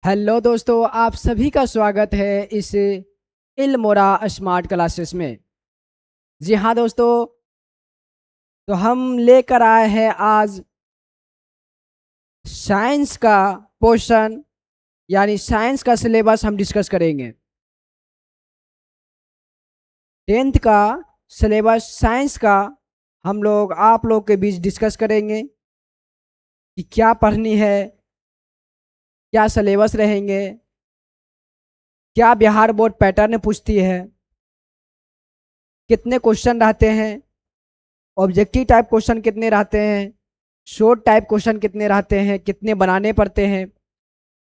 Hello दोस्तों, आप सभी का स्वागत है इस इल्मोरा स्मार्ट क्लासेस में। जी हाँ दोस्तों, तो हम लेकर आए हैं आज साइंस का पोर्शन, यानी साइंस का सिलेबस हम डिस्कस करेंगे। 10th का सिलेबस साइंस का हम लोग आप लोग के बीच डिस्कस करेंगे कि क्या पढ़नी है, क्या सिलेबस रहेंगे, क्या बिहार बोर्ड पैटर्न पूछती है, कितने क्वेश्चन रहते हैं, ऑब्जेक्टिव टाइप क्वेश्चन कितने रहते हैं, शॉर्ट टाइप क्वेश्चन कितने रहते हैं, कितने बनाने पड़ते हैं।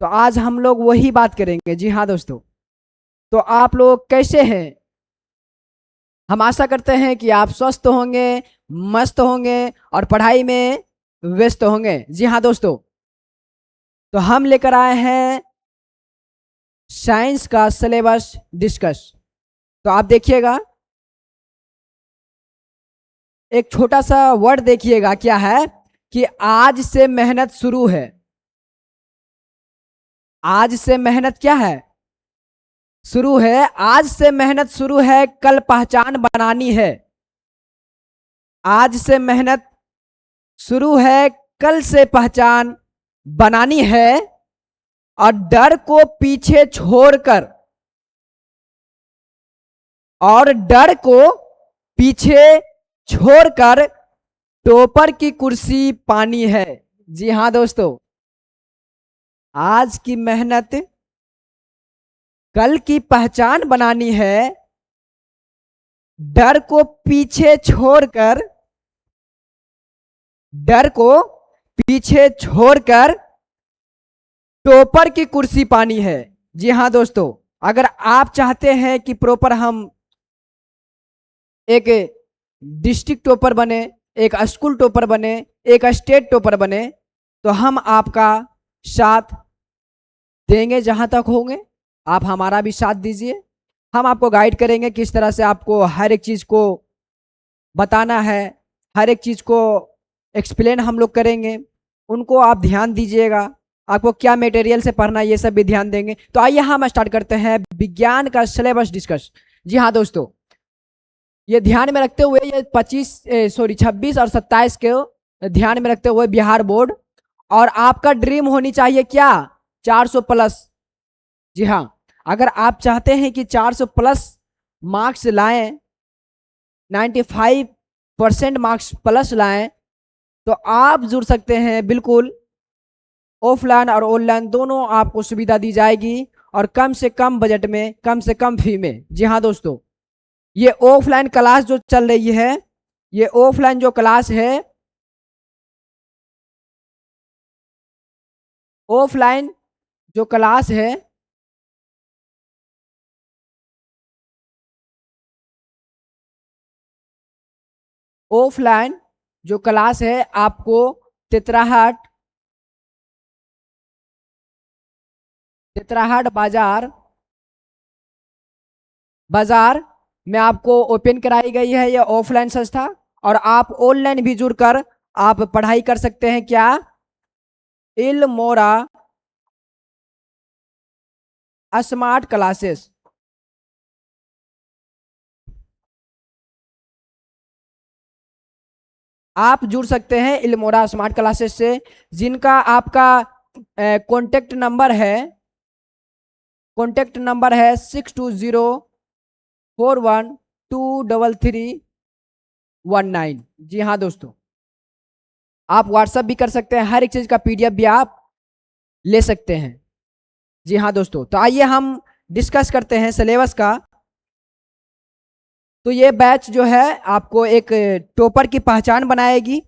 तो आज हम लोग वही बात करेंगे। जी हाँ दोस्तों, तो आप लोग कैसे हैं? हम आशा करते हैं कि आप स्वस्थ होंगे, मस्त होंगे और पढ़ाई में व्यस्त होंगे। जी हाँ दोस्तों, तो हम लेकर आए हैं साइंस का सिलेबस डिस्कस। तो आप देखिएगा, एक छोटा सा वर्ड देखिएगा, क्या है कि आज से मेहनत शुरू है। आज से मेहनत क्या है? शुरू है। आज से मेहनत शुरू है, कल पहचान बनानी है। आज से मेहनत शुरू है, कल से पहचान बनानी है। और डर को पीछे छोड़कर, और डर को पीछे छोड़कर टॉपर की कुर्सी पानी है। जी हाँ दोस्तों, आज की मेहनत कल की पहचान बनानी है। डर को पीछे छोड़कर, डर को पीछे छोड़कर टॉपर की कुर्सी पानी है। जी हाँ दोस्तों, अगर आप चाहते हैं कि प्रॉपर हम एक डिस्ट्रिक्ट टॉपर बने, एक स्कूल टॉपर बने, एक स्टेट टॉपर बने, तो हम आपका साथ देंगे। जहां तक होंगे आप हमारा भी साथ दीजिए। हम आपको गाइड करेंगे किस तरह से आपको हर एक चीज को बताना है, हर एक चीज को एक्सप्लेन हम लोग करेंगे। उनको आप ध्यान दीजिएगा, आपको क्या मटेरियल से पढ़ना है ये सब भी ध्यान देंगे। तो आइए हम स्टार्ट करते हैं विज्ञान का सिलेबस डिस्कस। जी हाँ दोस्तों, ये ध्यान में रखते हुए, ये 26 और 27 के ध्यान में रखते हुए बिहार बोर्ड और आपका ड्रीम होनी चाहिए क्या? 400 प्लस। जी हाँ, अगर आप चाहते हैं कि 400 प्लस मार्क्स लाएं, 95% मार्क्स प्लस लाएं, तो आप जुड़ सकते हैं। बिल्कुल ऑफलाइन और ऑनलाइन दोनों आपको सुविधा दी जाएगी, और कम से कम बजट में, कम से कम फी में। जी हाँ दोस्तों, ये ऑफलाइन क्लास जो चल रही है, ये ऑफलाइन जो क्लास है, ऑफलाइन जो क्लास है, ऑफलाइन जो क्लास है आपको तितराहट तितराहट बाजार बाजार में आपको ओपन कराई गई है यह ऑफलाइन संस्था। और आप ऑनलाइन भी जुड़कर आप पढ़ाई कर सकते हैं। क्या? इल्मोरा स्मार्ट क्लासेस। आप जुड़ सकते हैं इल्मोरा स्मार्ट क्लासेस से, जिनका आपका कॉन्टेक्ट नंबर है 6204123319। जी हाँ दोस्तों, आप व्हाट्सअप भी कर सकते हैं, हर एक चीज का पीडीएफ भी आप ले सकते हैं। जी हाँ दोस्तों, तो आइए हम डिस्कस करते हैं सिलेबस का। तो ये बैच जो है आपको एक टॉपर की पहचान बनाएगी,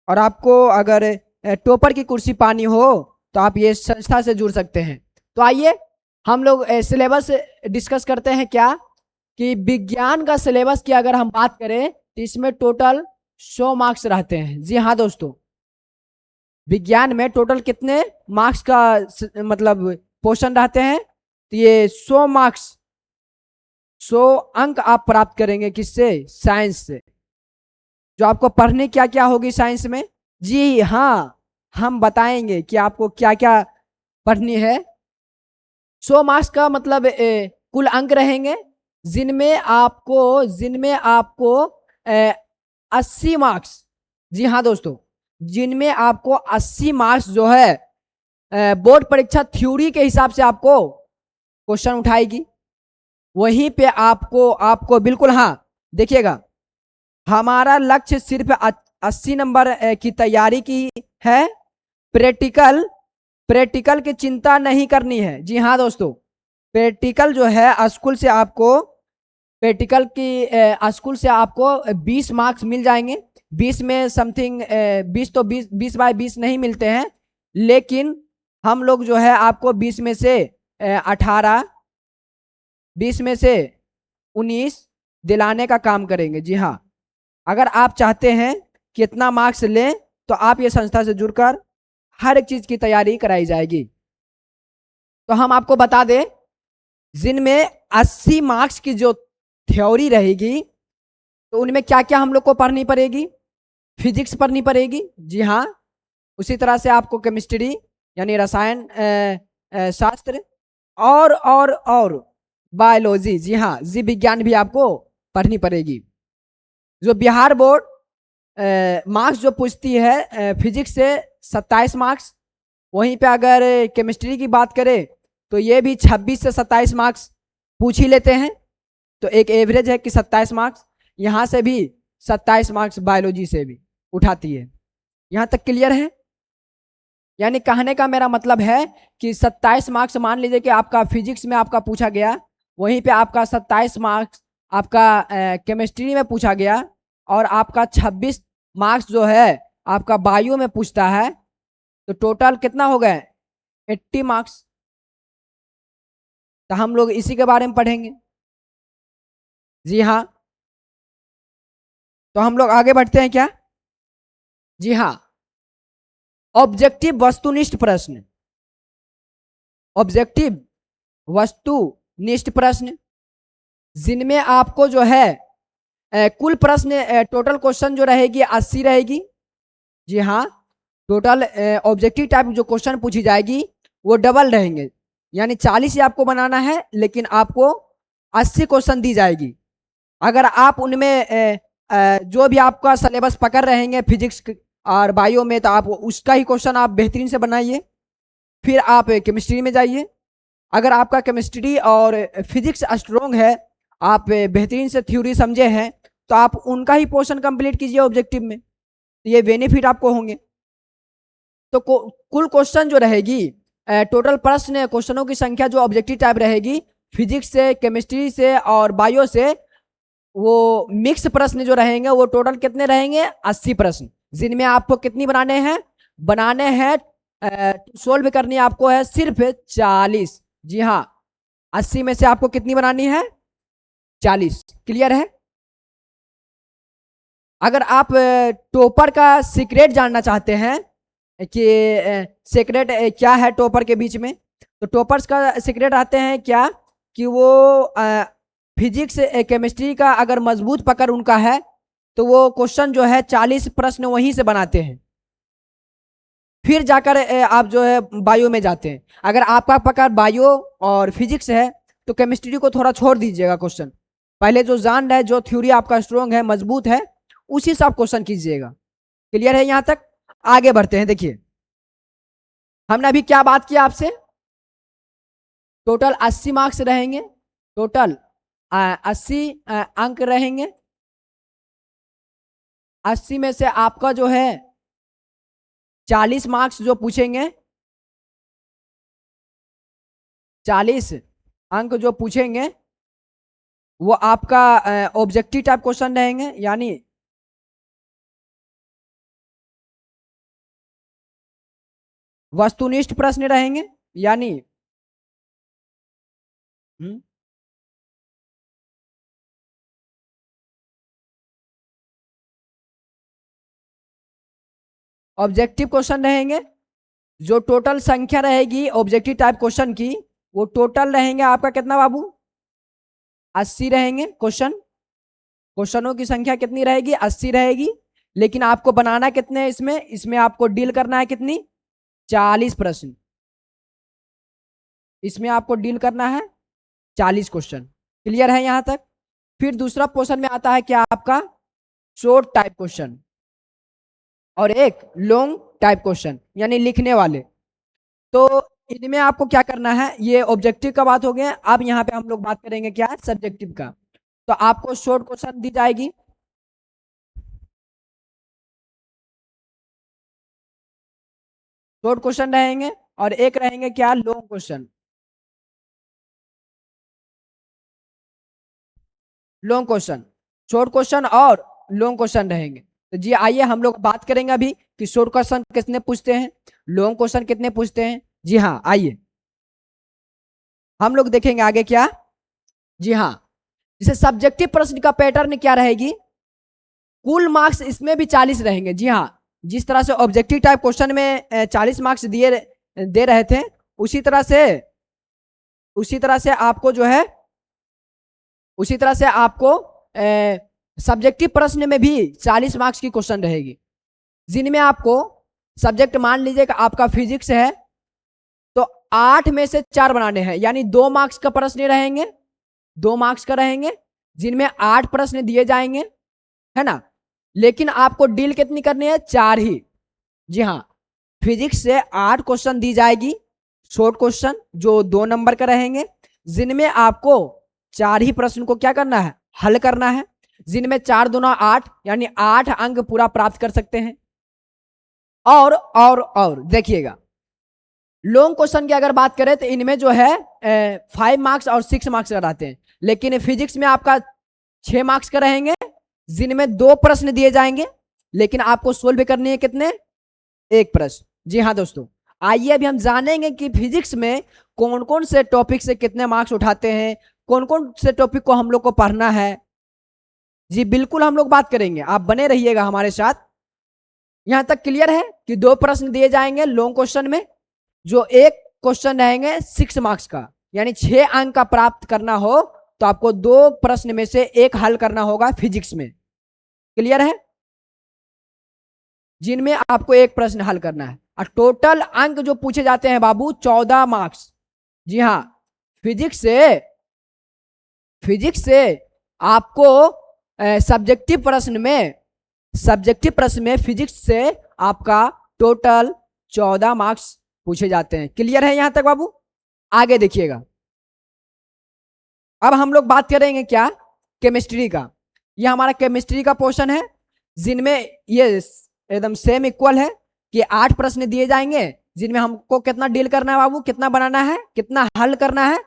और आपको अगर टॉपर की कुर्सी पानी हो तो आप ये संस्था से जुड़ सकते हैं। तो आइए हम लोग सिलेबस डिस्कस करते हैं। क्या कि विज्ञान का सिलेबस की अगर हम बात करें तो इसमें टोटल 100 मार्क्स रहते हैं। जी हाँ दोस्तों, विज्ञान में टोटल कितने मार्क्स का मतलब पोर्शन रहते हैं? तो ये 100 मार्क्स, 100 अंक आप प्राप्त करेंगे। किससे? साइंस से। जो आपको पढ़ने क्या क्या होगी साइंस में, जी हाँ, हम बताएंगे कि आपको क्या क्या पढ़नी है। 100 मार्क्स का मतलब कुल अंक रहेंगे जिनमें आपको 80 मार्क्स, जी हाँ दोस्तों, जिनमें आपको 80 मार्क्स जो है बोर्ड परीक्षा थ्योरी के हिसाब से आपको क्वेश्चन उठाएगी। वहीं पे आपको आपको बिल्कुल, हाँ देखिएगा, हमारा लक्ष्य सिर्फ 80 नंबर की तैयारी की है। प्रैक्टिकल प्रैक्टिकल की चिंता नहीं करनी है। जी हाँ दोस्तों, प्रैक्टिकल जो है स्कूल से आपको प्रैक्टिकल की स्कूल से आपको 20 मार्क्स मिल जाएंगे। 20 में समथिंग 20 तो 20 बाय 20 नहीं मिलते हैं, लेकिन हम लोग जो है आपको 20 में से 18, 20 में से 19 दिलाने का काम करेंगे। जी हाँ, अगर आप चाहते हैं कि इतना मार्क्स लें तो आप ये संस्था से जुड़कर हर एक चीज की तैयारी कराई जाएगी। तो हम आपको बता दें, जिनमें 80 मार्क्स की जो थ्योरी रहेगी तो उनमें क्या क्या हम लोग को पढ़नी पड़ेगी। फिजिक्स पढ़नी पड़ेगी, जी हाँ। उसी तरह से आपको केमिस्ट्री यानी रसायन शास्त्र और बायोलॉजी, जी हाँ, जीव विज्ञान भी आपको पढ़नी पड़ेगी। जो बिहार बोर्ड मार्क्स जो पूछती है फिजिक्स से 27 मार्क्स, वहीं पे अगर केमिस्ट्री की बात करें तो ये भी 26 से 27 मार्क्स पूछ ही लेते हैं। तो एक एवरेज है कि 27 मार्क्स, यहाँ से भी 27 मार्क्स बायोलॉजी से भी उठाती है। यहाँ तक क्लियर है? यानी कहने का मेरा मतलब है कि 27 मार्क्स मान लीजिए कि आपका फिजिक्स में आपका पूछा गया, वहीं पे आपका 27 मार्क्स आपका केमिस्ट्री में पूछा गया, और आपका 26 मार्क्स जो है आपका बायो में पूछता है, तो टोटल कितना हो गए? 80 मार्क्स। तो हम लोग इसी के बारे में पढ़ेंगे। जी हाँ, तो हम लोग आगे बढ़ते हैं क्या? जी हाँ, ऑब्जेक्टिव वस्तुनिष्ठ प्रश्न, ऑब्जेक्टिव वस्तुनिष्ठ प्रश्न, जिनमें आपको जो है कुल प्रश्न टोटल क्वेश्चन जो रहेगी 80 रहेगी। जी हाँ, टोटल ऑब्जेक्टिव टाइप जो क्वेश्चन पूछी जाएगी वो डबल रहेंगे, यानी 40 ही आपको बनाना है, लेकिन आपको 80 क्वेश्चन दी जाएगी। अगर आप उनमें जो भी आपका सिलेबस पकड़ रहेंगे फिजिक्स और बायो में, तो आप उसका ही क्वेश्चन आप बेहतरीन से बनाइए। फिर आप केमिस्ट्री में जाइए, अगर आपका केमिस्ट्री और फिजिक्स स्ट्रोंग है, आप बेहतरीन से थ्योरी समझे हैं, तो आप उनका ही पोर्शन कंप्लीट कीजिए ऑब्जेक्टिव में, तो ये बेनिफिट आपको होंगे। तो कुल क्वेश्चन जो रहेगी, टोटल प्रश्न क्वेश्चनों की संख्या जो ऑब्जेक्टिव टाइप रहेगी फिजिक्स से, केमिस्ट्री से और बायो से, वो मिक्स प्रश्न जो रहेंगे वो टोटल कितने रहेंगे? 80 प्रश्न, जिनमें आपको कितनी बनाने हैं सोल्व करनी आपको है सिर्फ 40। जी हाँ, 80 में से आपको कितनी बनानी है? 40। क्लियर है? अगर आप टॉपर का सीक्रेट जानना चाहते हैं कि सीक्रेट क्या है टॉपर के बीच में, तो टॉपर्स का सीक्रेट आते हैं क्या कि वो फिजिक्स केमिस्ट्री का अगर मजबूत पकड़ उनका है तो वो क्वेश्चन जो है 40 प्रश्न वहीं से बनाते हैं, फिर जाकर आप जो है बायो में जाते हैं। अगर आपका पकड़ बायो और फिजिक्स है तो केमिस्ट्री को थोड़ा छोड़ दीजिएगा क्वेश्चन, पहले जो जान रहे, जो थ्योरी आपका स्ट्रोंग है, मजबूत है, उसी से आप क्वेश्चन कीजिएगा। क्लियर है यहां तक? आगे बढ़ते हैं। देखिए, हमने अभी क्या बात किया आपसे, टोटल 80 मार्क्स रहेंगे, टोटल 80 अंक रहेंगे। 80 में से आपका जो है 40 मार्क्स जो पूछेंगे, 40 अंक जो पूछेंगे वो आपका ऑब्जेक्टिव टाइप क्वेश्चन रहेंगे, यानी वस्तुनिष्ठ प्रश्न रहेंगे, यानी ऑब्जेक्टिव क्वेश्चन रहेंगे। जो टोटल संख्या रहेगी ऑब्जेक्टिव टाइप क्वेश्चन की, वो टोटल रहेंगे आपका कितना बाबू? 80 रहेंगे क्वेश्चन। क्वेश्चनों की संख्या कितनी रहेगी? 80 रहेगी। लेकिन आपको बनाना कितने हैं इसमें आपको डील करना है कितनी? 40 प्रश्न। इसमें आपको डील करना है 40 क्वेश्चन। क्लियर है यहां तक? फिर दूसरा पोर्शन में आता है क्या आपका, शॉर्ट टाइप क्वेश्चन और एक लॉन्ग टाइप क्वेश्चन यानी लिखने वाले। तो इनमें आपको क्या करना है, ये ऑब्जेक्टिव का बात हो गया। अब यहाँ पे हम लोग बात करेंगे क्या, सब्जेक्टिव का। तो आपको शॉर्ट क्वेश्चन दी जाएगी, शॉर्ट क्वेश्चन रहेंगे, और एक रहेंगे क्या, long question. Long question, short question और लॉन्ग क्वेश्चन रहेंगे। तो जी आइए हम लोग बात करेंगे अभी कि शॉर्ट क्वेश्चन कितने पूछते हैं, लॉन्ग क्वेश्चन कितने पूछते हैं। जी हाँ, आइए हम लोग देखेंगे आगे क्या। जी हाँ, जैसे सब्जेक्टिव प्रश्न का पैटर्न क्या रहेगी, कुल मार्क्स इसमें भी 40 रहेंगे। जी हाँ, जिस तरह से ऑब्जेक्टिव टाइप क्वेश्चन में 40 मार्क्स दिए दे रहे थे, उसी तरह से आपको जो है, उसी तरह से आपको सब्जेक्टिव प्रश्न में भी 40 मार्क्स की क्वेश्चन रहेगी, जिनमें आपको सब्जेक्ट मान लीजिए कि आपका फिजिक्स है, तो 8 में से 4 बनाने हैं, यानी 2 मार्क्स का प्रश्न रहेंगे, 2 मार्क्स का रहेंगे, जिनमें 8 प्रश्न दिए जाएंगे, है ना। लेकिन आपको डील कितनी करनी है, 4 ही। जी हाँ, फिजिक्स से 8 क्वेश्चन दी जाएगी, शॉर्ट क्वेश्चन जो 2 नंबर का रहेंगे, जिनमें आपको 4 ही प्रश्न को क्या करना है, हल करना है, जिनमें 4 दूना 8 यानी 8 अंक पूरा प्राप्त कर सकते हैं। और देखिएगा, लॉन्ग क्वेश्चन की अगर बात करें तो इनमें जो है 5 मार्क्स और 6 मार्क्स का रहते हैं, लेकिन फिजिक्स में आपका 6 मार्क्स का रहेंगे, जिनमें 2 प्रश्न दिए जाएंगे, लेकिन आपको सोल्व करनी है कितने, 1 प्रश्न। जी हाँ दोस्तों, आइए अभी हम जानेंगे कि फिजिक्स में कौन कौन से टॉपिक से कितने मार्क्स उठाते हैं, कौन कौन से टॉपिक को हम लोग को पढ़ना है। जी बिल्कुल हम लोग बात करेंगे, आप बने रहिएगा हमारे साथ। यहां तक क्लियर है कि 2 प्रश्न दिए जाएंगे लॉन्ग क्वेश्चन में, जो एक क्वेश्चन रहेंगे 6 मार्क्स का, यानी 6 अंक का प्राप्त करना हो तो आपको 2 प्रश्न में से एक हल करना होगा फिजिक्स में। क्लियर है? जिनमें आपको एक प्रश्न हल करना है, और टोटल अंक जो पूछे जाते हैं बाबू 14 मार्क्स। जी हाँ, फिजिक्स से आपको सब्जेक्टिव प्रश्न में फिजिक्स से आपका टोटल 14 मार्क्स पूछे जाते हैं। क्लियर है यहां तक बाबू? आगे देखिएगा, अब हम लोग बात करेंगे क्या, केमिस्ट्री का। यह हमारा केमिस्ट्री का पोर्शन है, जिनमें ये एकदम सेम इक्वल है कि 8 प्रश्न दिए जाएंगे, जिनमें हमको कितना डील करना है बाबू, कितना बनाना है, कितना हल करना है,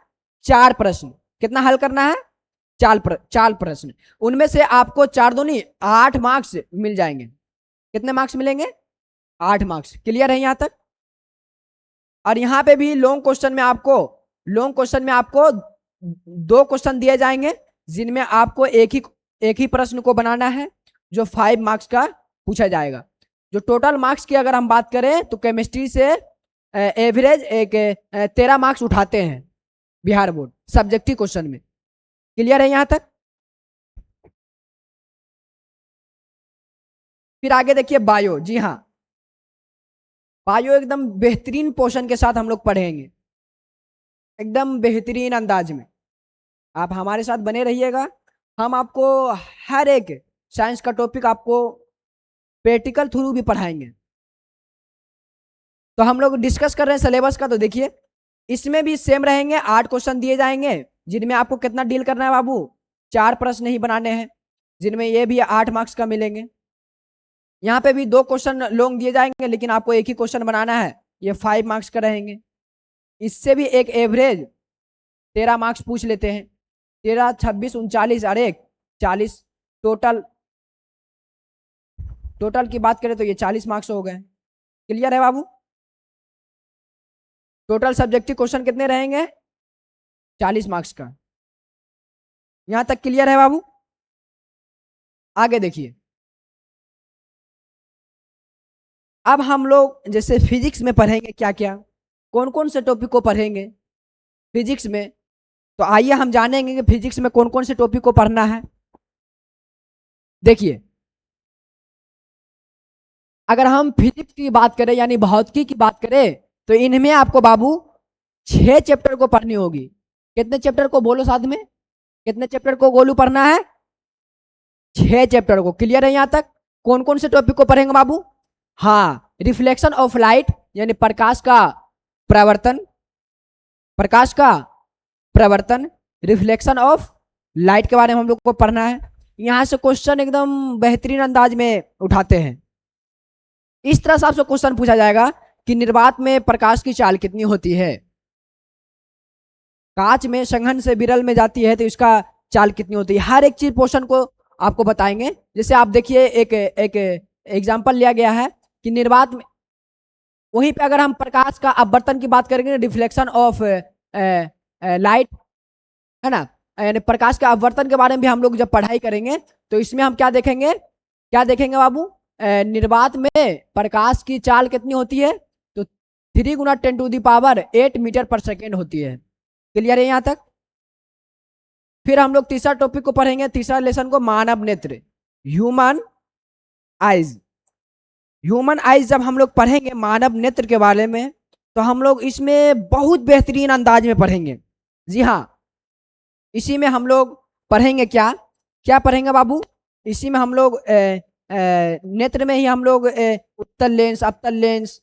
4 प्रश्न। कितना हल करना है, 4 प्रश्न। उनमें से आपको 4 दूनी 8 मार्क्स मिल जाएंगे। कितने मार्क्स मिलेंगे, 8 मार्क्स। क्लियर है यहां तक? और यहां पे भी लॉन्ग क्वेश्चन में आपको 2 क्वेश्चन दिए जाएंगे, जिनमें आपको एक ही प्रश्न को बनाना है, जो 5 मार्क्स का पूछा जाएगा। जो टोटल मार्क्स की अगर हम बात करें तो केमिस्ट्री से एवरेज 13 मार्क्स उठाते हैं बिहार बोर्ड सब्जेक्टिव क्वेश्चन में। क्लियर है यहां तक? फिर आगे देखिए बायो। जी हाँ, बायो एकदम बेहतरीन पोर्शन के साथ हम लोग पढ़ेंगे, एकदम बेहतरीन अंदाज में। आप हमारे साथ बने रहिएगा, हम आपको हर एक साइंस का टॉपिक आपको प्रैक्टिकल थ्रू भी पढ़ाएंगे। तो हम लोग डिस्कस कर रहे हैं सिलेबस का, तो देखिए इसमें भी सेम रहेंगे, 8 क्वेश्चन दिए जाएंगे, जिनमें आपको कितना डील करना है बाबू, 4 प्रश्न ही बनाने हैं, जिनमें ये भी 8 मार्क्स का मिलेंगे। यहाँ पे भी 2 क्वेश्चन लॉन्ग दिए जाएंगे, लेकिन आपको एक ही क्वेश्चन बनाना है, ये 5 मार्क्स का रहेंगे। इससे भी एक एवरेज 13 मार्क्स पूछ लेते हैं, 13, 26, 39 और 1 40। टोटल की बात करें तो ये 40 मार्क्स हो गए। क्लियर है बाबू? टोटल सब्जेक्टिव क्वेश्चन कितने रहेंगे, 40 मार्क्स का। यहां तक क्लियर है बाबू? आगे देखिए, अब हम लोग जैसे फिजिक्स में पढ़ेंगे क्या क्या, कौन कौन से टॉपिक को पढ़ेंगे फिजिक्स में। तो आइए हम जानेंगे कि फिजिक्स में कौन कौन से टॉपिक को पढ़ना है। देखिए, अगर हम फिजिक्स की बात करें यानी भौतिकी की बात करें, तो इनमें आपको बाबू 6 चैप्टर को पढ़नी होगी। कितने चैप्टर को बोलो साथ में, कितने चैप्टर को गोलू पढ़ना है? 6 चैप्टर को। क्लियर है यहां तक? कौन कौन से टॉपिक को पढ़ेंगे बाबू? हाँ, रिफ्लेक्शन ऑफ लाइट यानी प्रकाश का प्रवर्तन, प्रकाश का प्रवर्तन, रिफ्लेक्शन ऑफ लाइट के बारे में हम लोग को पढ़ना है। यहां से क्वेश्चन एकदम बेहतरीन अंदाज में उठाते हैं। इस तरह से आपसे क्वेश्चन पूछा जाएगा कि निर्वात में प्रकाश की चाल कितनी होती है, कांच में संघन से विरल में जाती है तो इसका चाल कितनी होती है। हर एक चीज पोर्शन को आपको बताएंगे। जैसे आप देखिए एक एक एग्जांपल लिया गया है कि निर्वात में, वहीं पे अगर हम प्रकाश का अपवर्तन की बात करेंगे, रिफ्लेक्शन ऑफ लाइट, है ना, यानी प्रकाश के अपवर्तन के बारे में भी हम लोग जब पढ़ाई करेंगे तो इसमें हम क्या देखेंगे, क्या देखेंगे बाबू? निर्वात में प्रकाश की चाल कितनी होती है? तो 3 × 10⁸ मीटर पर सेकेंड होती है। क्लियर है यहां तक? फिर हम लोग तीसरा टॉपिक को पढ़ेंगे, तीसरा लेसन को, मानव नेत्र, ह्यूमन आइज। ह्यूमन आइज जब हम लोग पढ़ेंगे मानव नेत्र के बारे में तो हम लोग इसमें बहुत बेहतरीन अंदाज में पढ़ेंगे। जी हाँ, इसी में हम लोग पढ़ेंगे क्या क्या पढ़ेंगे बाबू? इसी में हम लोग नेत्र में ही हम लोग उत्तल लेंस, अपतल लेंस,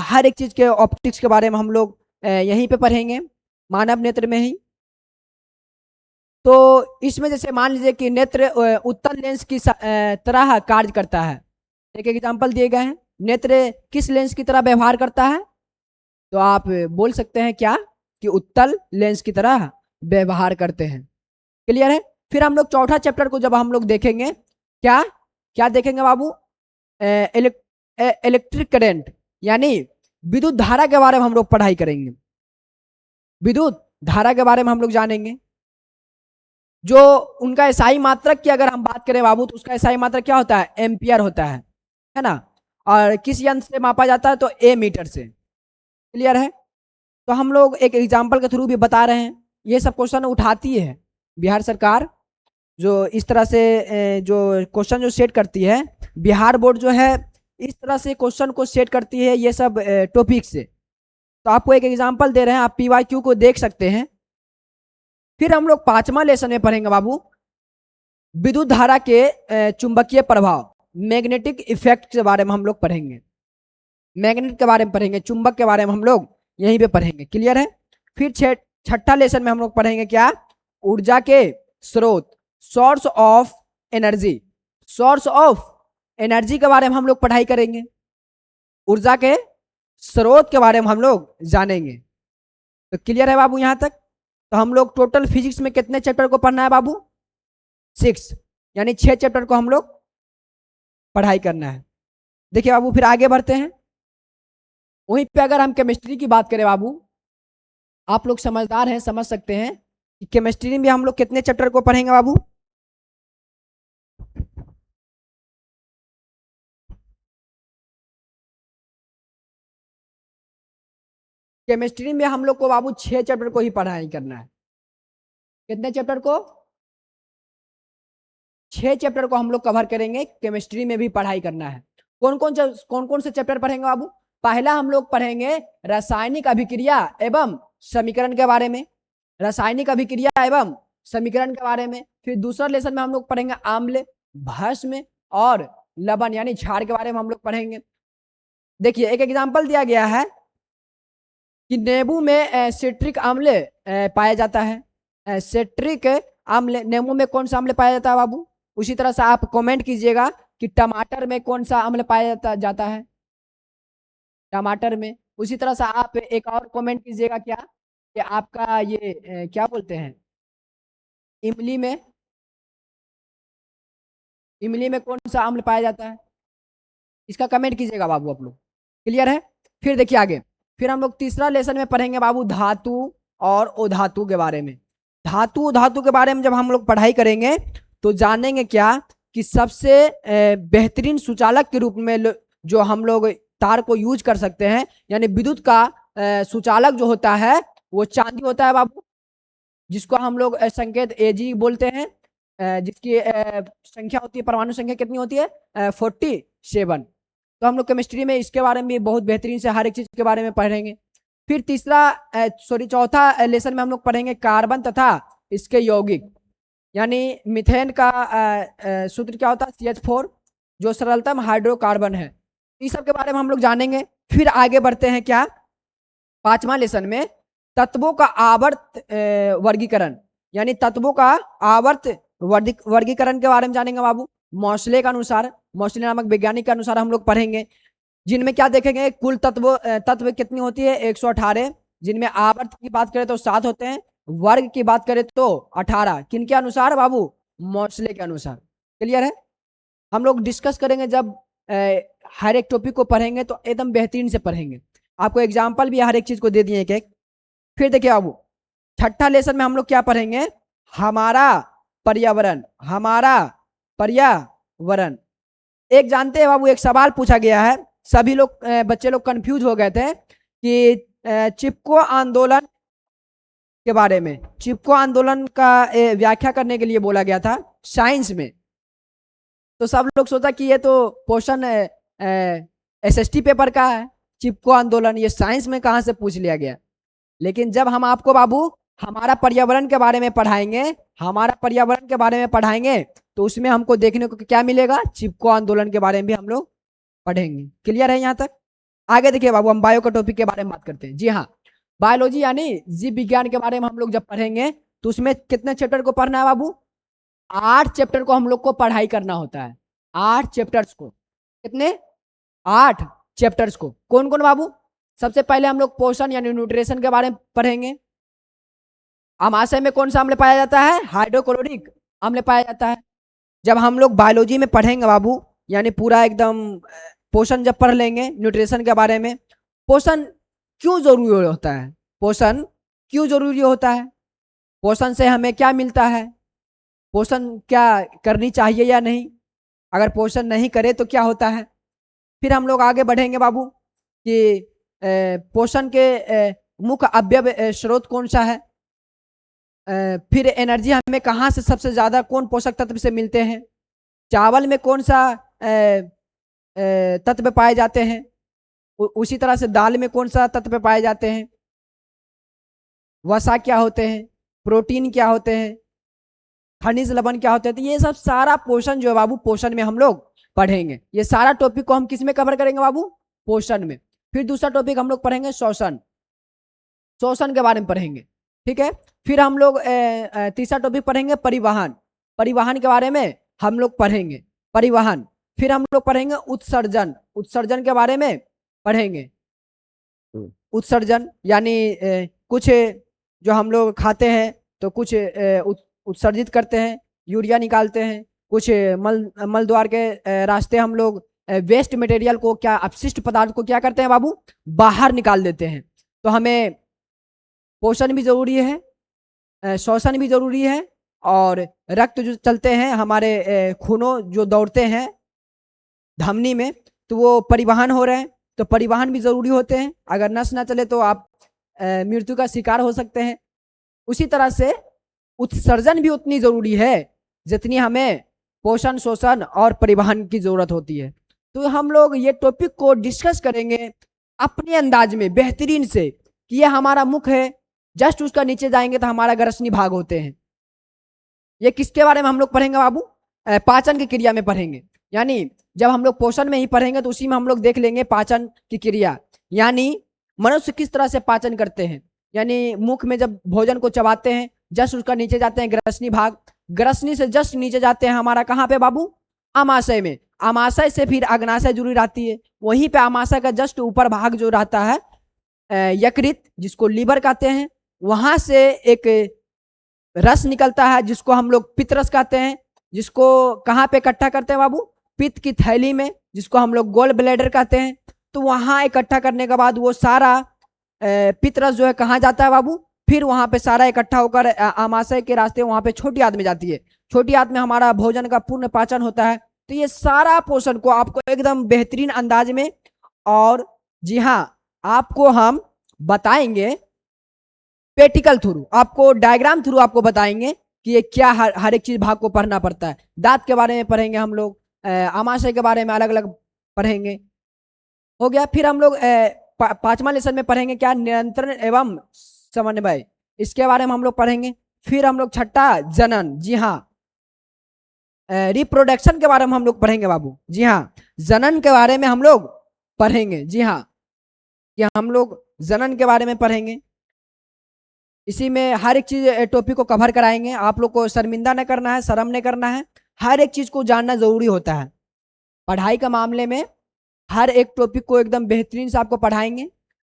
हर एक चीज के ऑप्टिक्स के बारे में हम लोग यहीं पे पढ़ेंगे मानव नेत्र में ही। तो इसमें जैसे मान लीजिए कि नेत्र उत्तल लेंस की तरह कार्य करता है। एक एग्जांपल दिए गए हैं, नेत्र किस लेंस की तरह व्यवहार करता है? तो आप बोल सकते हैं क्या कि उत्तल लेंस की तरह व्यवहार करते हैं। क्लियर है? फिर हम लोग चौथा चैप्टर को जब हम लोग देखेंगे, क्या क्या देखेंगे बाबू? इलेक्ट्रिक करंट यानी विद्युत धारा के बारे में हम लोग पढ़ाई करेंगे। विद्युत धारा के बारे में हम लोग जानेंगे। जो उनका एसआई मात्रक की अगर हम बात करें बाबू तो उसका एसआई मात्रक क्या होता है? एम्पियर होता है ना। और किस यंत्र से मापा जाता है? तो ए मीटर से। क्लियर है? तो हम लोग एक एग्जाम्पल के थ्रू भी बता रहे हैं। ये सब क्वेश्चन उठाती है बिहार सरकार, जो इस तरह से जो क्वेश्चन जो सेट करती है, बिहार बोर्ड जो है इस तरह से क्वेश्चन को सेट करती है ये सब टॉपिक से। तो आपको एक एग्जांपल दे रहे हैं, आप पीवाईक्यू को देख सकते हैं। फिर हम लोग 5वां लेसन में पढ़ेंगे बाबू विद्युत धारा के चुंबकीय प्रभाव, मैग्नेटिक इफेक्ट के बारे में हम लोग पढ़ेंगे। मैग्नेट के बारे में पढ़ेंगे, चुंबक के बारे में हम लोग यहीं पे पढ़ेंगे। क्लियर है? फिर छठा लेसन में हम लोग पढ़ेंगे क्या? ऊर्जा के स्रोत, source of energy. Source of energy के बारे में हम लोग पढ़ाई करेंगे, ऊर्जा के स्रोत के बारे में हम लोग जानेंगे। तो क्लियर है बाबू यहां तक? तो हम लोग टोटल फिजिक्स में कितने चैप्टर को पढ़ना है बाबू? 6, यानी 6 चैप्टर को हम लोग पढ़ाई करना है। देखिए बाबू, फिर आगे बढ़ते हैं। वहीं पे अगर हम केमिस्ट्री की बात करें बाबू, आप लोग समझदार हैं, समझ सकते हैं कि केमिस्ट्री में हम लोग कितने चैप्टर को पढ़ेंगे बाबू? केमिस्ट्री में हम लोग को बाबू 6 चैप्टर को ही पढ़ाई करना है। कितने चैप्टर को? 6 चैप्टर को हम लोग कवर करेंगे। केमिस्ट्री में भी पढ़ाई करना है। कौन कौन से चैप्टर पढ़ेंगे बाबू? पहला हम लोग पढ़ेंगे रासायनिक अभिक्रिया एवं समीकरण के बारे में, रासायनिक अभिक्रिया एवं समीकरण के बारे में। फिर दूसरा लेसन में हम लोग पढ़ेंगे आम्ल, भस्म और लवण यानी क्षार के बारे में हम लोग पढ़ेंगे। देखिए एक एग्जाम्पल दिया गया है कि नींबू में सिट्रिक अम्ल पाया जाता है। सिट्रिक अम्ल, नींबू में कौन सा अम्ल पाया जाता है बाबू? उसी तरह से आप कमेंट कीजिएगा कि टमाटर में कौन सा अम्ल पाया जाता है, टमाटर में। उसी तरह से आप एक और कमेंट कीजिएगा क्या कि आपका ये क्या बोलते हैं, इमली में, इमली में कौन सा अम्ल पाया जाता है, इसका कमेंट कीजिएगा बाबू आप लोग। क्लियर है? फिर देखिए आगे, फिर हम लोग तीसरा लेसन में पढ़ेंगे बाबू धातु और अधातु के बारे में। धातु धातु के बारे में जब हम लोग पढ़ाई करेंगे तो जानेंगे क्या कि सबसे बेहतरीन सुचालक के रूप में जो हम लोग तार को यूज कर सकते हैं, यानी विद्युत का सुचालक जो होता है वो चांदी होता है बाबू, जिसको हम लोग संकेत एजी बोलते हैं, जिसकी संख्या होती है, परमाणु संख्या कितनी होती है? 47। तो हम लोग केमिस्ट्री में इसके बारे में भी बहुत बेहतरीन से हर एक चीज के बारे में पढ़ेंगे। फिर चौथा लेसन में हम लोग पढ़ेंगे कार्बन तथा इसके यौगिक, यानी मीथेन का सूत्र क्या होता है, CH4, जो सरलतम हाइड्रोकार्बन है। इस सब के बारे में हम लोग जानेंगे। फिर आगे बढ़ते हैं क्या, पांचवा लेसन में तत्वों का आवर्त वर्गीकरण, यानी तत्वों का आवर्त वर्गीकरण के बारे में जानेंगे बाबू। मोसले के अनुसार, मोसले नामक वैज्ञानिक के अनुसार हम लोग पढ़ेंगे, जिनमें क्या देखेंगे, कुल तत्व कितनी होती है, 118, जिनमें आवर्त की बात करें तो 7 होते हैं, वर्ग की बात करें तो 18। किनके अनुसार बाबू, मोसले के अनुसार। क्लियर है। हम लोग डिस्कस करेंगे जब हर एक टॉपिक को पढ़ेंगे तो एकदम बेहतरीन से पढ़ेंगे, आपको एग्जाम्पल भी हर एक चीज को दे दिए एक एक। फिर देखिए बाबू, छठा लेसन में हम लोग क्या पढ़ेंगे, हमारा पर्यावरण, हमारा पर्यावरण। एक जानते हैं बाबू, एक सवाल पूछा गया है, सभी लोग बच्चे लोग कंफ्यूज हो गए थे कि चिपको आंदोलन के बारे में, चिपको आंदोलन का व्याख्या करने के लिए बोला गया था साइंस में। तो सब लोग सोचा कि ये तो क्वेश्चन SST पेपर का है, चिपको आंदोलन ये साइंस में कहां से पूछ लिया गया। लेकिन जब हम आपको बाबू हमारा पर्यावरण के बारे में पढ़ाएंगे, हमारा पर्यावरण के बारे में पढ़ाएंगे, तो उसमें हमको देखने को क्या मिलेगा, चिपको आंदोलन के बारे में भी हम लोग पढ़ेंगे। क्लियर है यहाँ तक। आगे देखिए बाबू, हम बायो का टॉपिक के बारे में बात करते हैं। जी हाँ, बायोलॉजी यानी जीव विज्ञान के बारे में हम लोग जब पढ़ेंगे तो उसमें कितने चैप्टर को पढ़ना है बाबू, 8 चैप्टर को हम लोग को पढ़ाई करना होता है। 8 चैप्टर्स को, कितने, 8 चैप्टर्स को। कौन कौन बाबू, सबसे पहले हम लोग पोषण यानी न्यूट्रिशन के बारे में पढ़ेंगे। अमाशय में कौन सा अम्ल पाया जाता है, हाइड्रोक्लोरिक अम्ल पाया जाता है। जब हम लोग बायोलॉजी में पढ़ेंगे बाबू, यानी पूरा एकदम पोषण जब पढ़ लेंगे, न्यूट्रिशन के बारे में, पोषण क्यों जरूरी होता है, पोषण क्यों जरूरी होता है, पोषण से हमें क्या मिलता है, पोषण क्या करनी चाहिए या नहीं, अगर पोषण नहीं करे तो क्या होता है। फिर हम लोग आगे बढ़ेंगे बाबू कि पोषण के मुख्य अवयव स्रोत कौन सा है, फिर एनर्जी हमें कहाँ से सबसे ज्यादा कौन पोषक तत्व से मिलते हैं, चावल में कौन सा तत्व पाए जाते हैं, उसी तरह से दाल में कौन सा तत्व पाए जाते हैं, वसा क्या होते हैं, प्रोटीन क्या होते हैं, खनिज लवण क्या होते हैं। तो ये सब सारा पोषण जो है बाबू, पोषण में हम लोग पढ़ेंगे। ये सारा टॉपिक को हम किस में कवर करेंगे बाबू, पोषण में। फिर दूसरा टॉपिक हम लोग पढ़ेंगे शोषण, शोषण के बारे में पढ़ेंगे, ठीक है। फिर हम लोग तीसरा टॉपिक पढ़ेंगे परिवहन, परिवहन के बारे में हम लोग पढ़ेंगे, परिवहन। फिर हम लोग पढ़ेंगे उत्सर्जन, उत्सर्जन के बारे में पढ़ेंगे। उत्सर्जन यानी कुछ जो हम लोग खाते हैं तो कुछ उत्सर्जित करते हैं, यूरिया निकालते हैं, कुछ मल द्वार के रास्ते हम लोग वेस्ट मटेरियल को, क्या अपशिष्ट पदार्थ को क्या करते हैं बाबू, बाहर निकाल देते हैं। तो हमें पोषण भी जरूरी है, शोषण भी जरूरी है, और रक्त जो चलते हैं हमारे खूनों जो दौड़ते हैं धमनी में, तो वो परिवहन हो रहे हैं, तो परिवहन भी जरूरी होते हैं। अगर नस ना चले तो आप मृत्यु का शिकार हो सकते हैं। उसी तरह से उत्सर्जन भी उतनी जरूरी है जितनी हमें पोषण, शोषण और परिवहन की जरूरत होती है। तो हम लोग ये टॉपिक को डिस्कस करेंगे अपने अंदाज में बेहतरीन से, कि ये हमारा मुख है, जस्ट उसका नीचे जाएंगे तो हमारा ग्रसनी भाग होते हैं। ये किसके बारे में हम लोग पढ़ेंगे बाबू, पाचन की क्रिया में पढ़ेंगे। यानी जब हम लोग पोषण में ही पढ़ेंगे तो उसी में हम लोग देख लेंगे पाचन की क्रिया, यानी मनुष्य किस तरह से पाचन करते हैं। यानी मुख में जब भोजन को चबाते हैं, जस्ट उसका नीचे जाते हैं ग्रसनी भाग, ग्रसनी से जस्ट नीचे जाते हैं हमारा कहाँ पे बाबू, आमाशय में, आमाशय से फिर अग्नाशय जुड़ी रहती है, वहीं पे आमाशय का जस्ट ऊपर भाग जो रहता है यकृत, जिसको लीवर कहते हैं, वहां से एक रस निकलता है जिसको हम लोग पित्त रस कहते हैं, जिसको कहाँ पे इकट्ठा करते हैं बाबू, पित्त की थैली में, जिसको हम लोग गोल ब्लैडर कहते हैं। तो वहां इकट्ठा करने के बाद वो सारा पित्त रस जो है कहाँ जाता है बाबू, फिर वहां पे सारा इकट्ठा होकर आमाशय के रास्ते वहां पे छोटी आंत में जाती है, छोटी आंत में हमारा भोजन का पूर्ण पाचन होता है। तो ये सारा पोषण को आपको एकदम बेहतरीन अंदाज में, और जी हाँ आपको हम बताएंगे प्रैक्टिकल थ्रू, आपको डायग्राम थ्रू आपको बताएंगे कि ये क्या हर एक चीज भाग को पढ़ना पड़ता है। दांत के बारे में पढ़ेंगे हम लोग, आमाशय के बारे में अलग अलग पढ़ेंगे, हो गया। फिर हम लोग पांचवा लेसन में पढ़ेंगे क्या, नियंत्रण एवं समन्वय, इसके बारे में हम लोग पढ़ेंगे। फिर हम लोग छठा जनन, जी हाँ, रिप्रोडक्शन के बारे में हम लोग पढ़ेंगे बाबू, जी हाँ, जनन के बारे में हम लोग पढ़ेंगे, जी हाँ, कि हम लोग जनन के बारे में पढ़ेंगे। इसी में हर एक चीज टॉपिक को कवर कराएंगे। आप लोग को शर्मिंदा नहीं करना है, शर्म नहीं करना है, हर एक चीज को जानना जरूरी होता है। पढ़ाई का मामले में हर एक टॉपिक को एकदम बेहतरीन से आपको पढ़ाएंगे,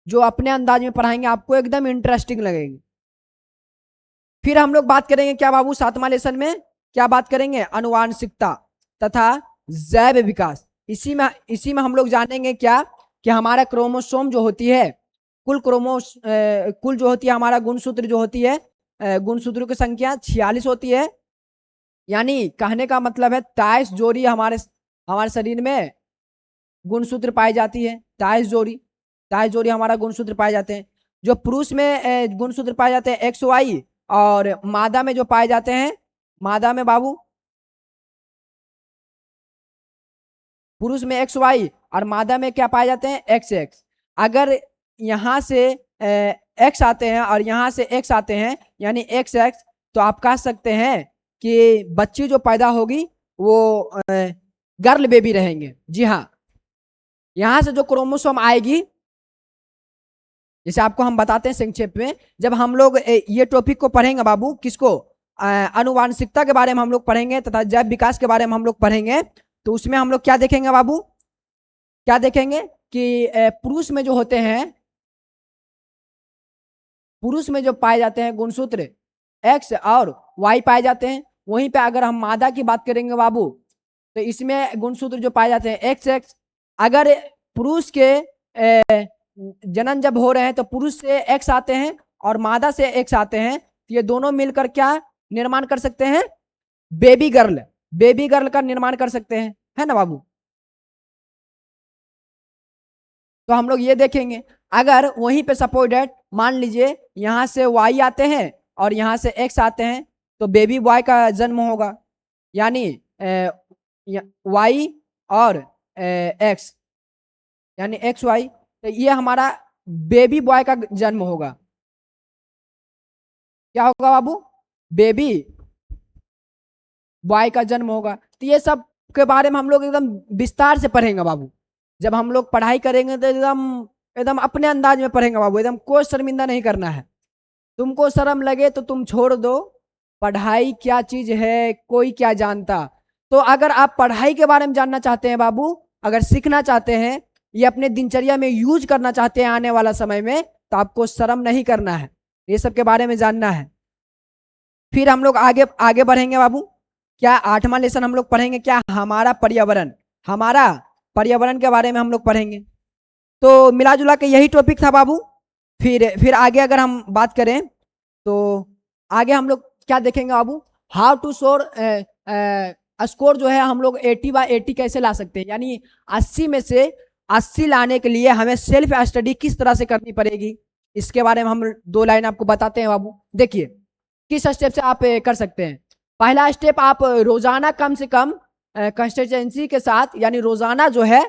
जो अपने अंदाज में पढ़ाएंगे, आपको एकदम इंटरेस्टिंग लगेंगे। फिर हम लोग बात करेंगे क्या बाबू, सातवां लेसन में क्या बात करेंगे, अनुवांशिकता तथा जैव विकास। इसी में हम लोग जानेंगे क्या, कि हमारा क्रोमोसोम जो होती है, कुल जो होती है हमारा गुणसूत्र जो होती है, गुणसूत्रों की संख्या 46 होती है। यानी कहने का मतलब है 23 जोड़ी हमारे शरीर में गुणसूत्र पाई जाती है, 23 जोड़ी हमारा गुणसूत्र पाए जाते हैं। जो पुरुष में गुणसूत्र पाए जाते हैं एक्स वाई, और मादा में जो पाए जाते हैं, मादा में बाबू, पुरुष में एक्स वाई और मादा में क्या पाए जाते हैं, एक्स एक्स। अगर यहाँ से एक्स आते हैं और यहाँ से एक्स आते हैं, यानी एक्स एक्स, तो आप कह सकते हैं कि बच्ची जो पैदा होगी वो गर्ल बेबी रहेंगे, जी हाँ। यहाँ से जो क्रोमोसोम आएगी, जैसे आपको हम बताते हैं संक्षेप में, जब हम लोग ये टॉपिक को पढ़ेंगे बाबू, किसको, अनुवांशिकता के बारे में हम लोग पढ़ेंगे तथा जैव विकास के बारे में हम लोग पढ़ेंगे, तो उसमें हम लोग क्या देखेंगे बाबू, क्या देखेंगे कि पुरुष में जो होते हैं, पुरुष में जो पाए जाते हैं गुणसूत्र एक्स और वाई पाए जाते हैं। वहीं पे अगर हम मादा की बात करेंगे बाबू, तो इसमें गुणसूत्र जो पाए जाते हैं एक्स एक्स। अगर पुरुष के जनन जब हो रहे हैं तो पुरुष से एक्स आते हैं और मादा से एक्स आते हैं, तो ये दोनों मिलकर क्या निर्माण कर सकते हैं, बेबी गर्ल का निर्माण कर सकते हैं, है ना बाबू। तो हम लोग ये देखेंगे, अगर वहीं पे सपोज डेट मान लीजिए यहां से वाई आते हैं और यहां से एक्स आते हैं, तो बेबी बॉय का जन्म होगा, यानी वाई और एक्स, यानी एक्स वाई, तो ये हमारा बेबी बॉय का जन्म होगा। क्या होगा बाबू, बेबी बॉय का जन्म होगा। तो ये सब के बारे में हम लोग एकदम विस्तार से पढ़ेंगे बाबू। जब हम लोग पढ़ाई करेंगे तो एकदम एकदम अपने अंदाज में पढ़ेंगे बाबू, एकदम कोई शर्मिंदा नहीं करना है। तुमको शर्म लगे तो तुम छोड़ दो, पढ़ाई क्या चीज है कोई क्या जानता। तो अगर आप पढ़ाई के बारे में जानना चाहते हैं बाबू, अगर सीखना चाहते हैं, ये अपने दिनचर्या में यूज करना चाहते हैं आने वाला समय में, तो आपको शर्म नहीं करना है, ये सब के बारे में जानना है। फिर हम लोग आगे आगे बढ़ेंगे बाबू, क्या आठवां लेसन हम लोग पढ़ेंगे क्या, हमारा पर्यावरण के बारे में हम लोग पढ़ेंगे। तो मिला जुला के यही टॉपिक था बाबू। फिर आगे अगर हम बात करें तो आगे हम लोग क्या देखेंगे बाबू, हाउ टू स्कोर जो है हम लोग 80/80 कैसे ला सकते हैं, यानी 80 में से 80 लाने के लिए हमें सेल्फ स्टडी किस तरह से करनी पड़ेगी, इसके बारे में हम 2 लाइन आपको बताते हैं बाबू। देखिए किस स्टेप से आप कर सकते हैं। पहला स्टेप, आप रोजाना कम से कम कंसिस्टेंसी के साथ, यानी रोजाना जो है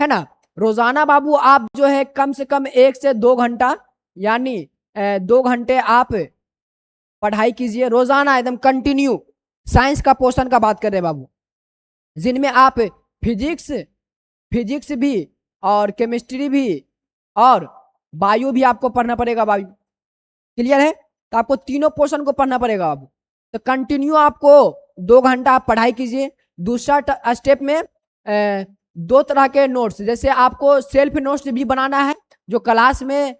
ना, रोजाना बाबू आप जो है कम से कम 1 से 2 घंटा, यानी 2 घंटे आप पढ़ाई कीजिए रोजाना, एकदम कंटिन्यू। साइंस का पोर्शन का बात कर रहे हैं बाबू, जिनमें आप फिजिक्स भी और केमिस्ट्री भी और बायो भी आपको पढ़ना पड़ेगा बाबू। क्लियर है, तो आपको तीनों पोर्शन को पढ़ना पड़ेगा बाबू। तो कंटिन्यू आपको 2 घंटा आप पढ़ाई कीजिए। दूसरा स्टेप में 2 तरह के नोट्स, जैसे आपको सेल्फ नोट्स भी बनाना है, जो क्लास में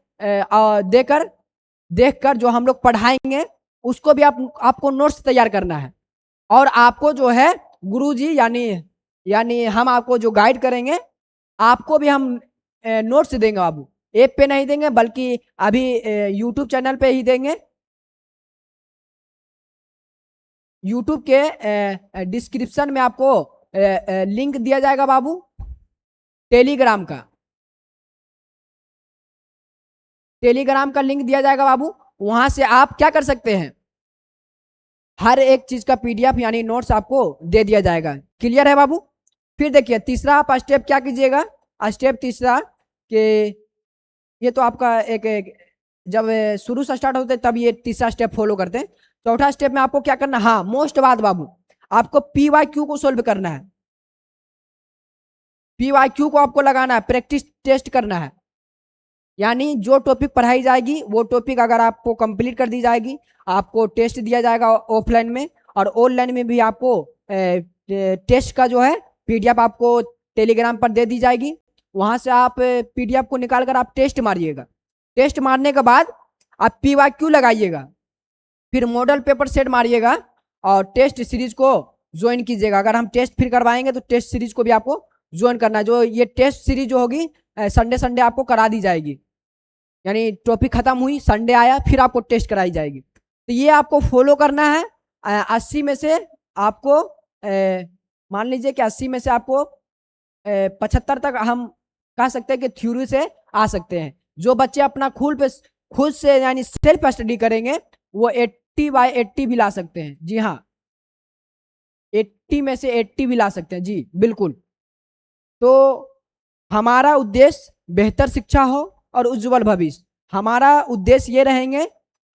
देखकर जो हम लोग पढ़ाएंगे उसको भी आपको नोट्स तैयार करना है। और आपको जो है गुरुजी यानी हम आपको जो गाइड करेंगे, आपको भी हम नोट्स देंगे बाबू। ऐप पे नहीं देंगे, बल्कि अभी यूट्यूब चैनल पे ही देंगे। यूट्यूब के डिस्क्रिप्शन में आपको लिंक दिया जाएगा बाबू, टेलीग्राम का लिंक दिया जाएगा बाबू। वहां से आप क्या कर सकते हैं, हर एक चीज का पीडीएफ यानी नोट्स आपको दे दिया जाएगा। क्लियर है बाबू। फिर देखिए तीसरा आप स्टेप क्या कीजिएगा, स्टेप तीसरा कि ये तो आपका एक जब शुरू से स्टार्ट होते तब ये तीसरा स्टेप फॉलो करते हैं। चौथा स्टेप में आपको क्या करना है, हाँ मोस्ट बात बाबू, आपको PYQ को सोल्व करना है। PYQ को आपको लगाना है, प्रैक्टिस टेस्ट करना है। यानी जो टॉपिक पढ़ाई जाएगी वो टॉपिक अगर आपको कंप्लीट कर दी जाएगी, आपको टेस्ट दिया जाएगा ऑफलाइन में, और ऑनलाइन में भी आपको टेस्ट का जो है PDF आपको टेलीग्राम पर दे दी जाएगी। वहां से आप PDF को निकाल कर आप टेस्ट मारिएगा। टेस्ट मारने के बाद आप PYQ लगाइएगा, फिर मॉडल पेपर सेट मारिएगा और टेस्ट सीरीज को ज्वाइन कीजिएगा। अगर हम टेस्ट फिर करवाएंगे तो टेस्ट सीरीज को भी आपको ज्वाइन करना है। जो ये टेस्ट सीरीज जो होगी संडे आपको करा दी जाएगी, यानी टॉपिक खत्म हुई, संडे आया, फिर आपको टेस्ट कराई जाएगी। तो ये आपको फॉलो करना है। 80 में से आपको मान लीजिए कि 80 में से आपको 75 तक हम कह सकते हैं कि थ्योरी से आ सकते हैं। जो बच्चे अपना खुद से यानी सेल्फ स्टडी करेंगे वो 80/80 भी ला सकते हैं। जी हाँ, 80 में से 80 भी ला सकते हैं जी बिल्कुल। तो हमारा उद्देश्य बेहतर शिक्षा हो और उज्जवल भविष्य, हमारा उद्देश्य ये रहेंगे।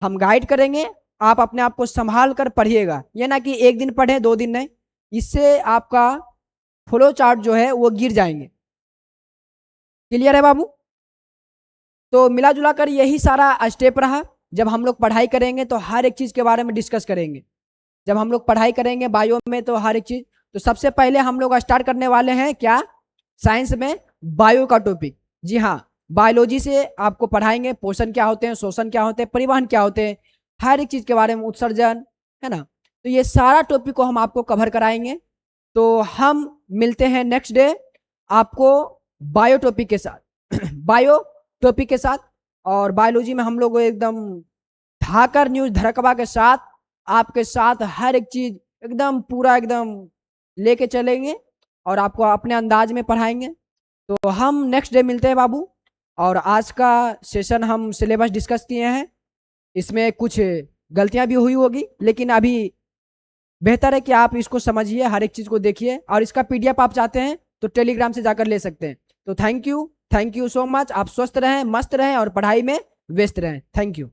हम गाइड करेंगे, आप अपने आप को संभाल कर पढ़िएगा। ये ना कि एक दिन पढ़े 2 दिन नहीं, इससे आपका फ्लो चार्ट जो है वो गिर जाएंगे। क्लियर है बाबू? तो मिला जुला कर यही सारा स्टेप रहा। जब हम लोग पढ़ाई करेंगे तो हर एक चीज के बारे में डिस्कस करेंगे। जब हम लोग पढ़ाई करेंगे बायो में तो हर एक चीज, तो सबसे पहले हम लोग स्टार्ट करने वाले हैं क्या, साइंस में बायो का टॉपिक। जी हाँ, बायोलॉजी से आपको पढ़ाएंगे पोषण क्या होते हैं, शोषण क्या होते हैं, परिवहन क्या होते हैं, हर एक चीज के बारे में, उत्सर्जन, है ना। तो ये सारा टॉपिक को हम आपको कवर कराएंगे। तो हम मिलते हैं नेक्स्ट डे आपको बायो टॉपिक के साथ बायो टॉपिक के साथ। और बायोलॉजी में हम लोग एकदम धाकर न्यूज धड़कवा के साथ आपके साथ हर एक चीज एकदम पूरा एकदम लेके चलेंगे और आपको अपने अंदाज में पढ़ाएंगे। तो हम नेक्स्ट डे मिलते हैं बाबू। और आज का सेशन हम सिलेबस डिस्कस किए हैं, इसमें कुछ गलतियां भी हुई होगी, लेकिन अभी बेहतर है कि आप इसको समझिए, हर एक चीज को देखिए। और इसका PDF आप चाहते हैं तो टेलीग्राम से जाकर ले सकते हैं। तो थैंक यू सो मच। आप स्वस्थ रहें, मस्त रहें और पढ़ाई में व्यस्त रहें। Thank you.